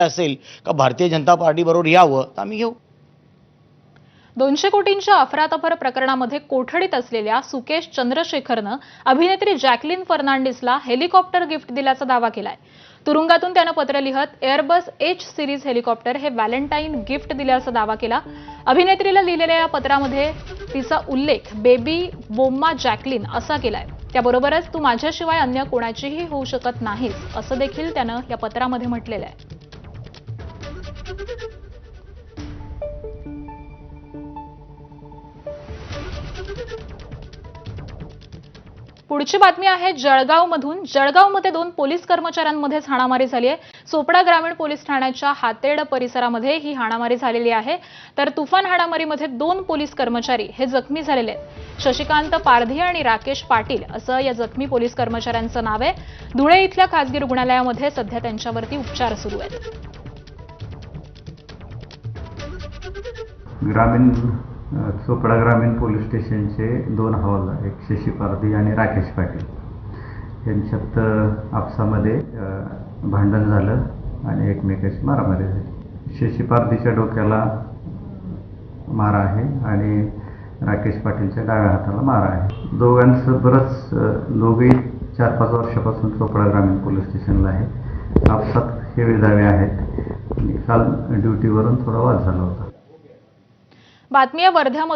असेल का भारतीय जनता पार्टीबरोबर यावं तर आम्ही घेऊ. 200 कोटींच्या अफरातफर प्रकरणामध्ये कोठडीत असलेल्या सुकेश चंद्रशेखरनं अभिनेत्री जॅकलिन फर्नांडिसला हेलिकॉप्टर गिफ्ट दिल्याचा दावा केलाय. तुरुंगातून त्यानं पत्र लिहत एअरबस एच सिरीज हेलिकॉप्टर हे व्हॅलेंटाईन गिफ्ट दिल्याचा दावा केला. अभिनेत्रीला लिहिलेल्या या पत्रामध्ये तिचा उल्लेख बेबी बोम्मा जॅकलिन असा केलाय. त्याबरोबरच तू माझ्याशिवाय अन्य कोणाचीही होऊ शकत नाहीस असं देखील त्यानं या पत्रामध्ये म्हटलेलं आहे. पुढची बातमी आहे जळगावमधून. जळगावमध्ये 2 पोलीस कर्मचाऱ्यांमध्येच हाणामारी झाली आहे. चोपडा ग्रामीण पोलीस ठाण्याच्या हातेड परिसरामध्ये ही हाणामारी झालेली आहे. तर तुफान हाणामारीमध्ये 2 पोलीस कर्मचारी हे जखमी झालेले आहेत. शशिकांत पारधी आणि राकेश पाटील असं या जखमी पोलीस कर्मचाऱ्यांचं नाव आहे. धुळे इथल्या खासगी रुग्णालयामध्ये सध्या त्यांच्यावरती उपचार सुरू आहेत. चोपडा ग्रामीण पोलीस स्टेशनचे 2 हवालदार, एक शशी पारधी आणि राकेश पाटील यांच्यात आपसामध्ये भांडण झालं आणि एकमेकाची मारामारी झाली. शशी पारधीच्या डोक्याला मार आहे आणि राकेश पाटीलच्या डाव्या हाताला मार आहे. दोघांचं दोघेही 4-5 वर्षापासून चोपडा ग्रामीण पोलीस स्टेशनला आहे. आपसात हे विधावे आहेत. काल ड्युटीवरून थोडा वाद झाला होता. बातमी आहे वर्ध्यामधून.